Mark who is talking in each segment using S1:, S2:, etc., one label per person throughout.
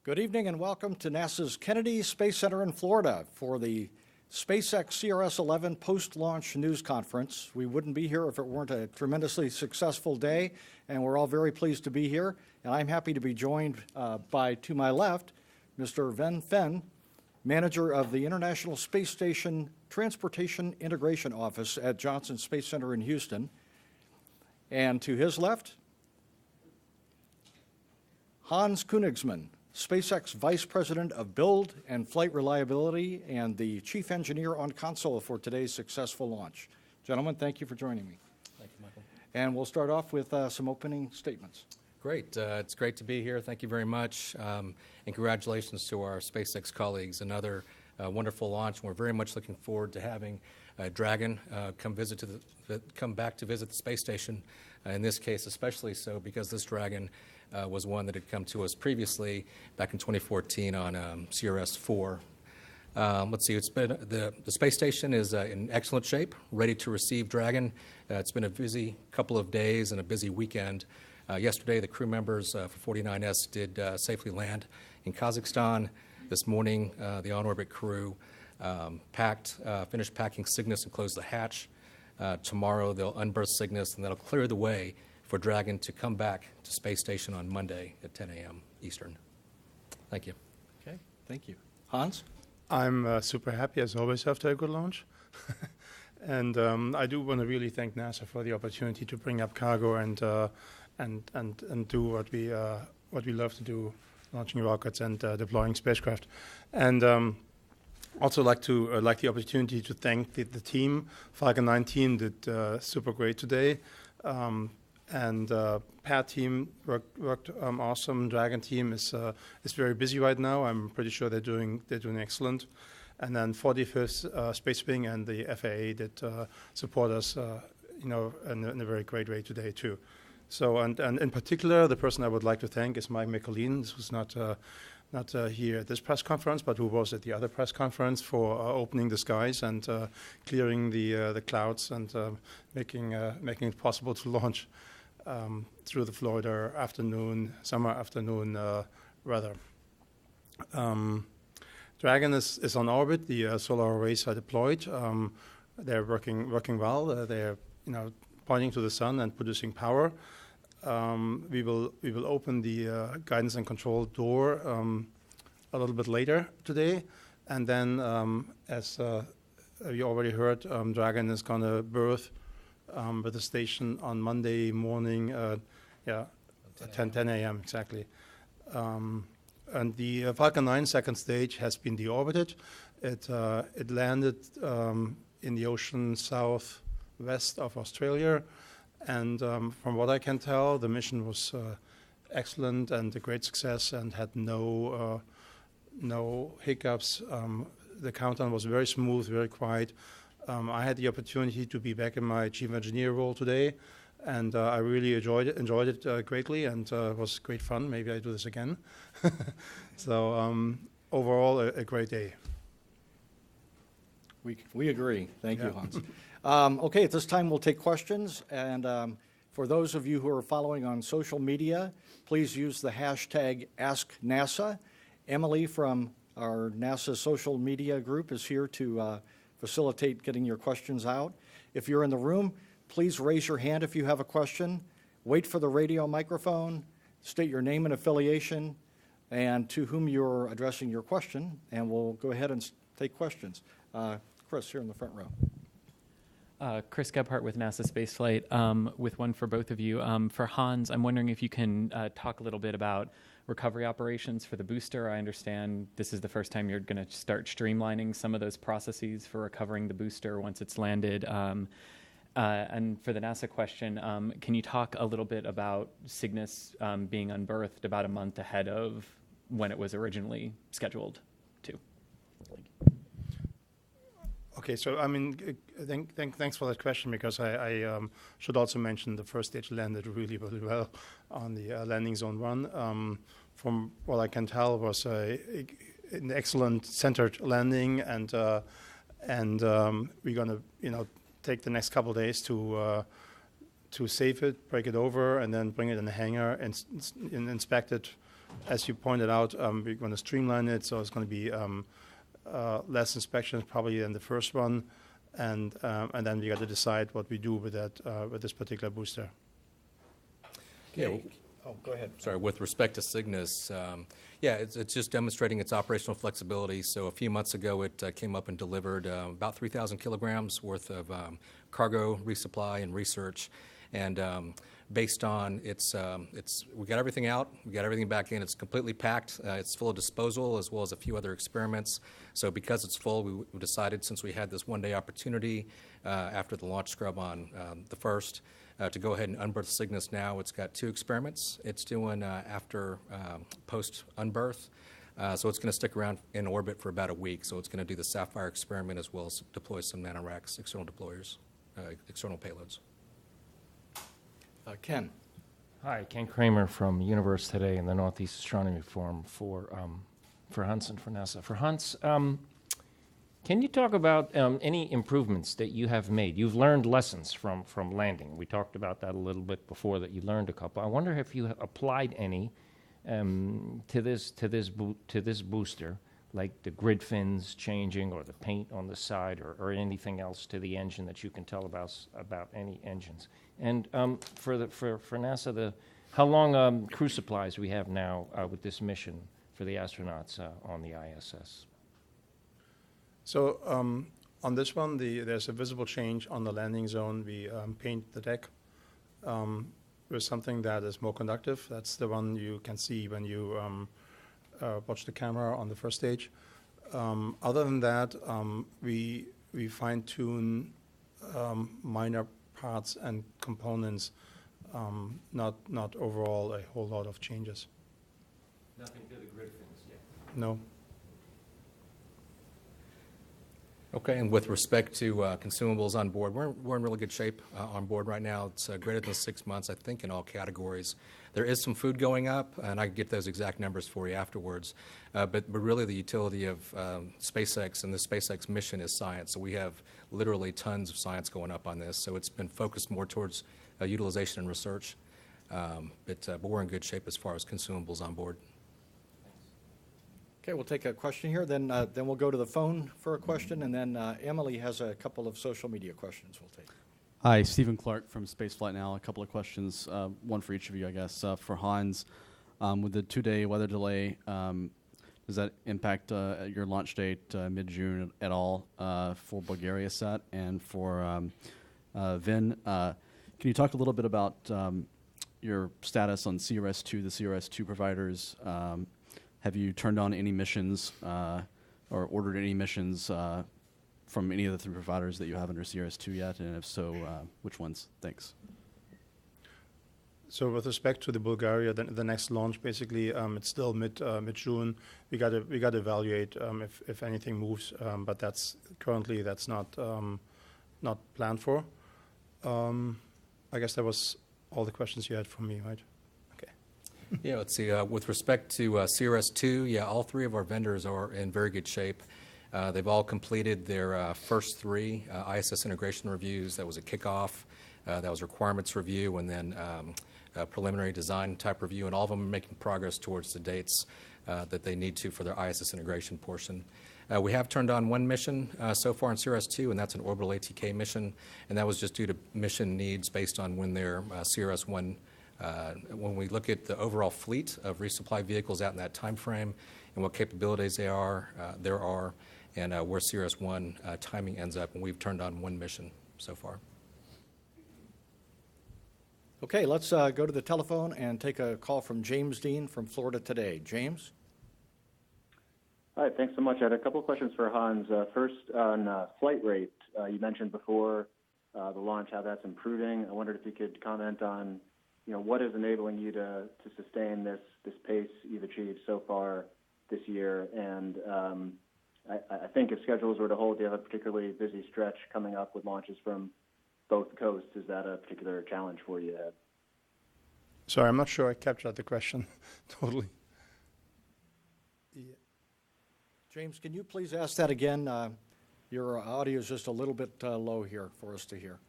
S1: Good evening and welcome to NASA's Kennedy Space Center in Florida for the SpaceX CRS-11 post-launch news conference. We wouldn't be here if it weren't a tremendously successful day, and we're all very pleased to be here. And I'm happy to be joined by, to my left, Mr. Ven Phen, manager of the International Space Station Transportation Integration Office at Johnson Space Center in Houston. And to his left, Hans Koenigsmann, SpaceX Vice President of Build and Flight Reliability and the Chief Engineer on console for today's successful launch. Gentlemen, thank you for joining me.
S2: Thank you, Michael.
S1: And we'll start off with some opening statements.
S2: Great. It's great to be here. Thank you very much. And congratulations to our SpaceX colleagues. Another wonderful launch. We're very much looking forward to having Dragon come back to visit the space station. In this case, especially so because this Dragon was one that had come to us previously back in 2014 on CRS-4. Let's see, it's been the space station is in excellent shape, ready to receive Dragon. It's been a busy couple of days and a busy weekend. Yesterday, the crew members for 49S did safely land in Kazakhstan. This morning, the on-orbit crew finished packing Cygnus and closed the hatch. Tomorrow, they'll unberth Cygnus, and that'll clear the way for Dragon to come back to space station on Monday at 10 a.m. Eastern. Thank you.
S1: Okay, thank you. Hans?
S3: I'm super happy, as always, after a good launch. And I do want to really thank NASA for the opportunity to bring up cargo and do what we love to do, launching rockets and deploying spacecraft. And also like the opportunity to thank the team. Falcon 9 team did super great today. And Pat team worked awesome. Dragon team is very busy right now. I'm pretty sure they're doing excellent. And then 45th Space Wing and the FAA did support us, in a very great way today too. So and in particular, the person I would like to thank is Mike McAleen. This was not here at this press conference, but who was at the other press conference for opening the skies and clearing the clouds and making it possible to launch through the Florida summer afternoon weather. Dragon is on orbit. The solar arrays are deployed. They're working well. They're pointing to the sun and producing power. We will open the guidance and control door a little bit later today, and then as you already heard, Dragon is going to berth with the station on Monday morning, 10 a.m. exactly. And the Falcon 9 second stage has been deorbited. It landed in the ocean southwest of Australia. And from what I can tell, the mission was excellent and a great success and had no hiccups. The countdown was very smooth, very quiet. I had the opportunity to be back in my chief engineer role today, and I really enjoyed it greatly, and it was great fun. Maybe I do this again. So overall, a great day.
S1: We agree. Thank you, Hans. Okay, at this time we'll take questions, and for those of you who are following on social media, please use the hashtag AskNASA. Emily from our NASA social media group is here to facilitate getting your questions out. If you're in the room, please raise your hand if you have a question. Wait for the radio microphone, state your name and affiliation, and to whom you're addressing your question, and we'll go ahead and take questions. Chris, here in the front row.
S4: Chris Gebhardt with NASA Spaceflight, with one for both of you. For Hans, I'm wondering if you can talk a little bit about recovery operations for the booster. I understand this is the first time you're going to start streamlining some of those processes for recovering the booster once it's landed. And for the NASA question, can you talk a little bit about Cygnus being unberthed about a month ahead of when it was originally scheduled to? Thank you.
S3: Okay, so I mean, thanks for that question, because I should also mention the first stage landed really well on the landing zone 1. From what I can tell, was an excellent centered landing, and we're going to take the next couple of days to save it, break it over, and then bring it in the hangar and inspect it as you pointed out, we're going to streamline it, so it's going to be less inspections probably than the first one, and then we got to decide what we do with that with this particular booster.
S2: Yeah,
S1: Oh, go ahead.
S2: sorry, with respect to Cygnus, yeah, it's just demonstrating its operational flexibility. So a few months ago, it came up and delivered about 3,000 kilograms worth of cargo resupply and research. And based on we got everything out, we got everything back in. It's completely packed. It's full of disposal as well as a few other experiments. So because it's full, we decided, since we had this one-day opportunity after the launch scrub on the 1st, to go ahead and unberth Cygnus now. It's got 2 experiments. It's doing after post-unberth. So it's going to stick around in orbit for about a week. So it's going to do the Sapphire experiment as well as deploy some nanoracks, external deployers, external payloads.
S1: Ken.
S5: Hi, Ken Kramer from Universe Today and the Northeast Astronomy Forum for Hans and for NASA. For Hans, can you talk about any improvements that you have made? You've learned lessons from landing. We talked about that a little bit before, that you learned a couple. I wonder if you have applied any to this booster, like the grid fins changing or the paint on the side, or anything else to the engine that you can tell about any engines. And for NASA, how long crew supplies we have now with this mission for the astronauts on the ISS?
S3: So on this one, there's a visible change on the landing zone. We paint the deck with something that is more conductive. That's the one you can see when you watch the camera on the first stage. Other than that, we fine-tune minor parts and components, not overall a whole lot of changes.
S5: Nothing to the grid fins yet.
S3: No.
S2: Okay, and with respect to consumables on board, we're in really good shape on board right now. It's greater than 6 months, I think, in all categories. There is some food going up, and I can get those exact numbers for you afterwards. But really the utility of SpaceX and the SpaceX mission is science. So we have literally tons of science going up on this. So it's been focused more towards utilization and research. But we're in good shape as far as consumables on board.
S1: Okay, we'll take a question here, then we'll go to the phone for a question, and then Emily has a couple of social media questions we'll take.
S6: Hi, Stephen Clark from Spaceflight Now. A couple of questions, one for each of you, I guess. For Hans, with the 2-day weather delay, does that impact your launch date mid-June at all for Bulgaria set? And for Vin, can you talk a little bit about your status on CRS-2, the CRS-2 providers? Have you turned on any missions or ordered any missions from any of the 3 providers that you have under CRS-2 yet? And if so, which ones? Thanks.
S3: So with respect to the Bulgaria, the next launch, basically, it's still mid-June. We got to evaluate if anything moves, but that's not planned for. I guess that was all the questions you had for me, right?
S2: Yeah, let's see. With respect to CRS-2, yeah, all 3 of our vendors are in very good shape. They've all completed their first 3 ISS integration reviews. That was a kickoff, that was requirements review, and then a preliminary design type review, and all of them are making progress towards the dates that they need to for their ISS integration portion. We have turned on 1 mission so far in CRS-2, and that's an orbital ATK mission, and that was just due to mission needs based on when their CRS-1 when we look at the overall fleet of resupply vehicles out in that time frame and what capabilities there are, and where CRS-1 timing ends up, and we've turned on 1 mission so far.
S1: Okay, let's go to the telephone and take a call from James Dean from Florida Today. James?
S7: Hi, thanks so much. I had a couple of questions for Hans. First, on flight rate. You mentioned before the launch how that's improving. I wondered if you could comment on what is enabling you to sustain this pace you've achieved so far this year? And I think if schedules were to hold, you have a particularly busy stretch coming up with launches from both coasts. Is that a particular challenge for you ahead?
S3: Sorry, I'm not sure I captured the question totally.
S1: James, can you please ask that again? Your audio is just a little bit low here for us to hear.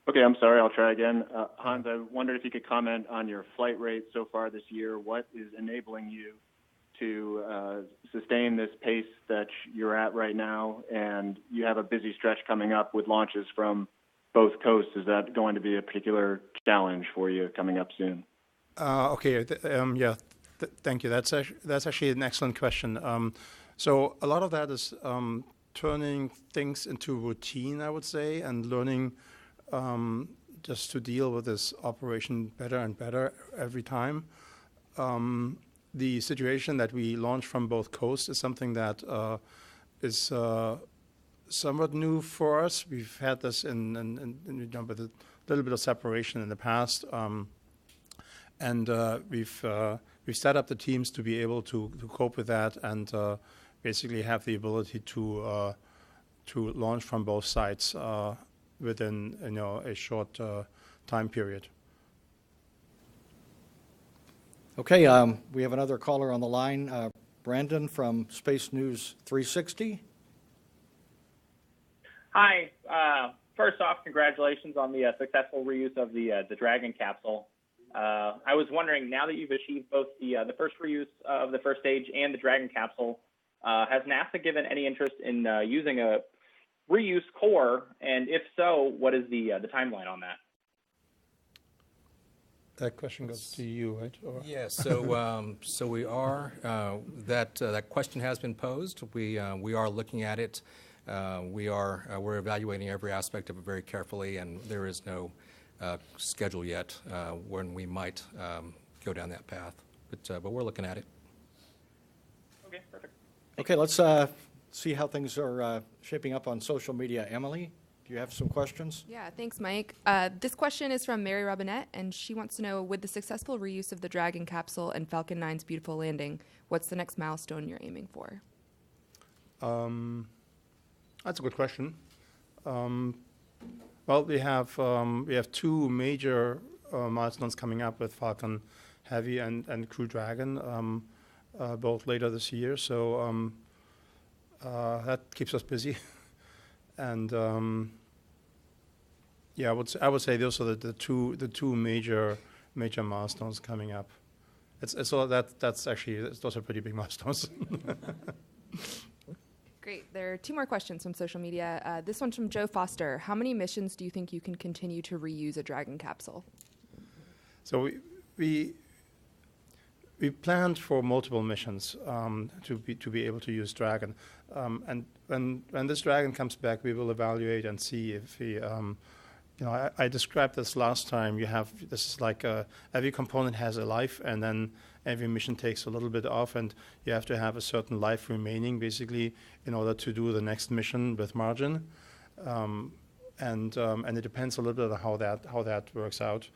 S7: Okay, I'm sorry. I'll try again. Hans, I wondered if you could comment on your flight rate so far this year. What is enabling you to sustain this pace that you're at right now? And you have a busy stretch coming up with launches from both coasts. Is that going to be a particular challenge for you coming up soon?
S3: Okay. Thank you. That's actually an excellent question. So a lot of that is turning things into routine, I would say, and learning just to deal with this operation better and better every time. The situation that we launch from both coasts is something that is somewhat new for us. We've had this with a little bit of separation in the past, and we've set up the teams to be able to cope with that and basically have the ability to launch from both sides within a short time period.
S1: Okay, we have another caller on the line, Brandon from Space News 360.
S8: Hi. First off, congratulations on the successful reuse of the Dragon capsule. I was wondering, now that you've achieved both the first reuse of the first stage and the Dragon capsule, has NASA given any interest in using a reuse core? And if so, what is the timeline on that?
S3: That question goes to you, right? Or?
S2: Yeah, so we are, that question has been posed. We are looking at it. We're evaluating every aspect of it very carefully, and there is no schedule yet when we might go down that path. But we're looking at it.
S8: Okay, perfect.
S1: Okay, let's see how things are shaping up on social media. Emily, do you have some questions?
S9: Yeah, thanks, Mike. This question is from Mary Robinette, and she wants to know, with the successful reuse of the Dragon capsule and Falcon 9's beautiful landing, what's the next milestone you're aiming for?
S3: That's a good question. Well, we have two major milestones coming up with Falcon Heavy and Crew Dragon, both later this year. So that keeps us busy. And I would say those are the two major milestones coming up. Those are pretty big milestones.
S9: Great. There are two more questions from social media. This one's from Joe Foster. How many missions do you think you can continue to reuse a Dragon capsule?
S3: So we planned for multiple missions to be able to use Dragon, and when this Dragon comes back, we will evaluate and see if we. I described this last time. This is like every component has a life, and then every mission takes a little bit off, and you have to have a certain life remaining, basically, in order to do the next mission with margin. And it depends a little bit on how that works out.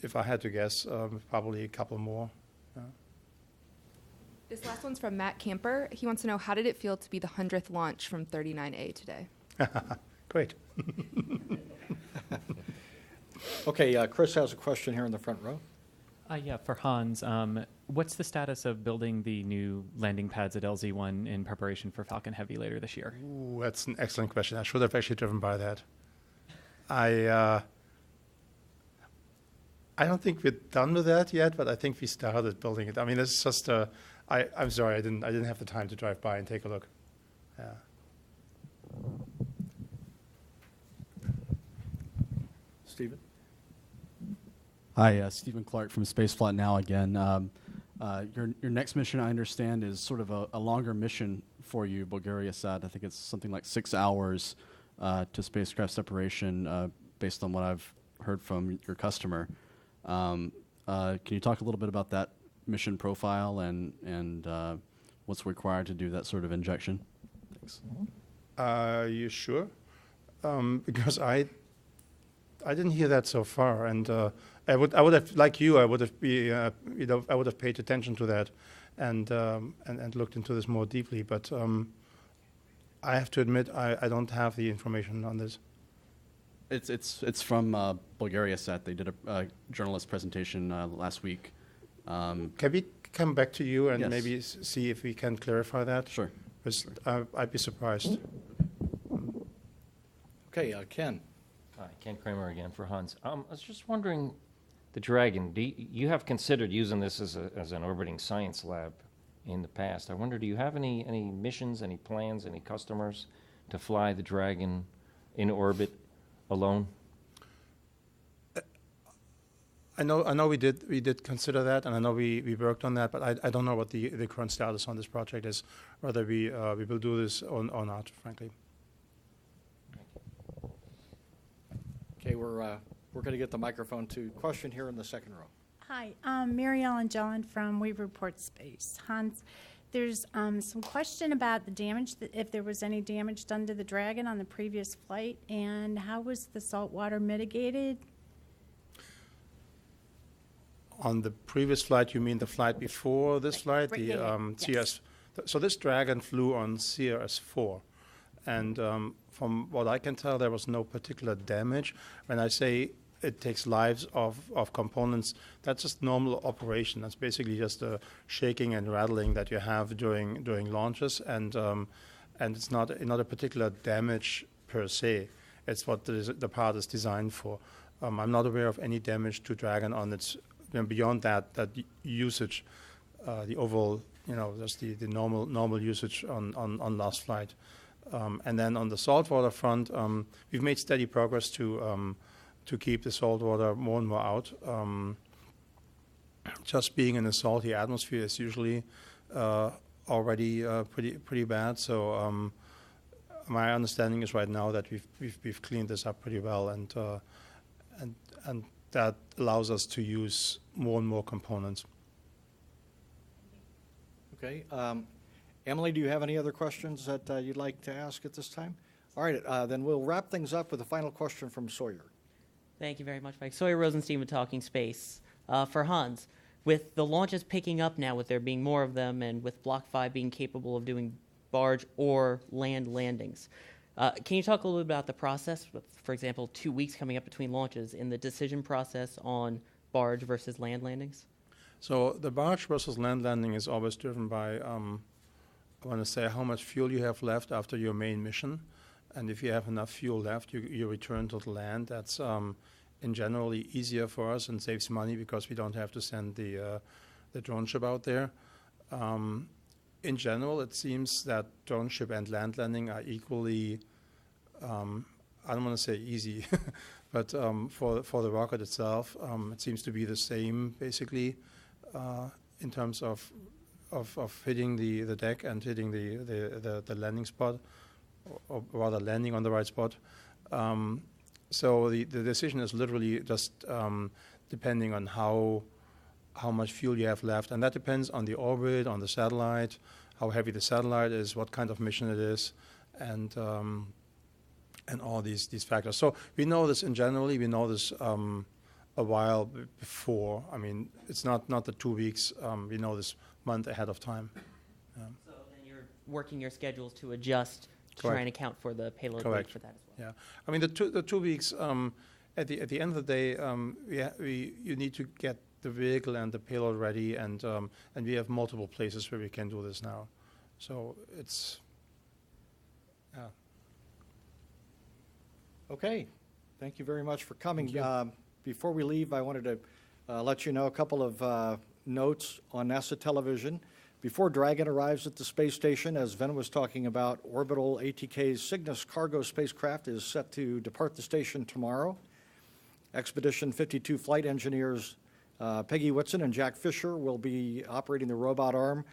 S3: If I had to guess, probably a couple more.
S9: This last one's from Matt Camper. He wants to know, how did it feel to be the 100th launch from 39A today?
S3: Great.
S1: Okay, Chris has a question here in the front row.
S4: Yeah, for Hans. What's the status of building the new landing pads at LZ1 in preparation for Falcon Heavy later this year?
S3: Ooh, that's an excellent question. I should have actually driven by that. I don't think we're done with that yet, but I think we started building it. I mean, it's just I'm sorry, I didn't have the time to drive by and take a look. Yeah.
S1: Stephen?
S6: Hi, Stephen Clark from Spaceflight Now again. Your next mission, I understand, is sort of a longer mission for you, Bulgaria Sat. I think it's something like 6 hours to spacecraft separation, based on what I've heard from your customer. Can you talk a little bit about that mission profile and what's required to do that sort of injection? Thanks.
S3: Are you sure? Because I didn't hear that so far, and I would have, like you, I would have paid attention to that, and looked into this more deeply. But I have to admit, I don't have the information on this.
S6: It's from Bulgaria Sat. They did a journalist presentation last week.
S3: Can we come back to you and
S6: Yes.
S3: maybe see if we can clarify that?
S6: Sure.
S3: Because I'd be surprised.
S1: Okay, Ken.
S5: Hi, Ken Kramer again for Hans. I was just wondering, the Dragon, you have considered using this as an orbiting science lab in the past. I wonder, do you have any missions, any plans, any customers to fly the Dragon in orbit alone?
S3: I know we did consider that, and I know we worked on that, but I don't know what the current status on this project is, whether we will do this or not, frankly.
S1: Okay, we're going to get the microphone to question here in the second row.
S10: Hi, Mary Ellen Jelland from We Report Space. Hans, there's some question about the damage, if there was any damage done to the Dragon on the previous flight, and how was the salt water mitigated?
S3: On the previous flight, you mean the flight before this flight?
S10: Right,
S3: The
S10: yeah.
S3: CS. So this Dragon flew on CRS-4, and from what I can tell, there was no particular damage. When I say it takes lives of components, that's just normal operation. That's basically just the shaking and rattling that you have during launches, and it's not a particular damage per se. It's what the part is designed for. I'm not aware of any damage to Dragon on its. And beyond that usage, the overall, just the normal usage on last flight. And then on the saltwater front, we've made steady progress to keep the saltwater more and more out. Just being in a salty atmosphere is usually already pretty bad. So my understanding is right now that we've cleaned this up pretty well, and that allows us to use more and more components.
S1: Okay. Emily, do you have any other questions that you'd like to ask at this time? All right, then we'll wrap things up with a final question from Sawyer.
S11: Thank you very much, Mike. Sawyer Rosenstein with Talking Space. For Hans, with the launches picking up now, with there being more of them, and with Block 5 being capable of doing barge or land landings, can you talk a little bit about the process, with, for example, 2 weeks coming up between launches, in the decision process on barge versus land landings?
S3: So the barge versus land landing is always driven by, I want to say, how much fuel you have left after your main mission. And if you have enough fuel left, you return to the land. That's in generally easier for us and saves money because we don't have to send the drone ship out there. In general, it seems that drone ship and land landing are equally, I don't want to say easy, but for the rocket itself, it seems to be the same basically in terms of hitting the deck and hitting the landing spot, or rather landing on the right spot. So the decision is literally just depending on how much fuel you have left, and that depends on the orbit, on the satellite, how heavy the satellite is, what kind of mission it is, and all these factors. So we know this we know this a while before. I mean, it's not the 2 weeks. We know this month ahead of time.
S11: So then you're working your schedules to adjust to
S3: Correct.
S11: try and account for the payload weight
S3: Correct.
S11: for that as well.
S3: Yeah, I mean the 2 weeks. At the end of the day, you need to get the vehicle and the payload ready, and we have multiple places where we can do this now. So it's
S1: Okay, thank you very much for coming. Before we leave, I wanted to let you know a couple of notes on NASA television. Before Dragon arrives at the space station, as Ven was talking about, orbital ATK's Cygnus cargo spacecraft is set to depart the station tomorrow. Expedition 52 flight engineers Peggy Whitson and Jack Fisher will be operating the robot arm.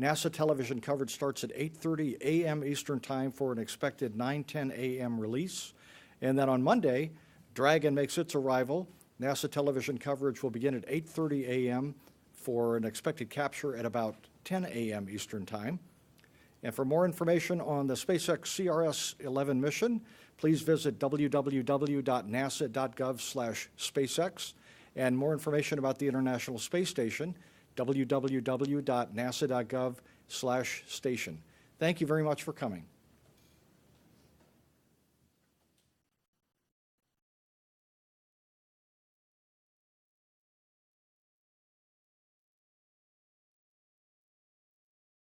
S1: NASA television coverage starts at 8:30 a.m. Eastern Time for an expected 9:10 a.m. release. And then on Monday, Dragon makes its arrival. NASA television coverage will begin at 8:30 a.m. for an expected capture at about 10 a.m. Eastern Time. And for more information on the SpaceX CRS-11 mission, please visit www.nasa.gov/SpaceX. And more information about the International Space Station, www.nasa.gov/station. Thank you very much for coming.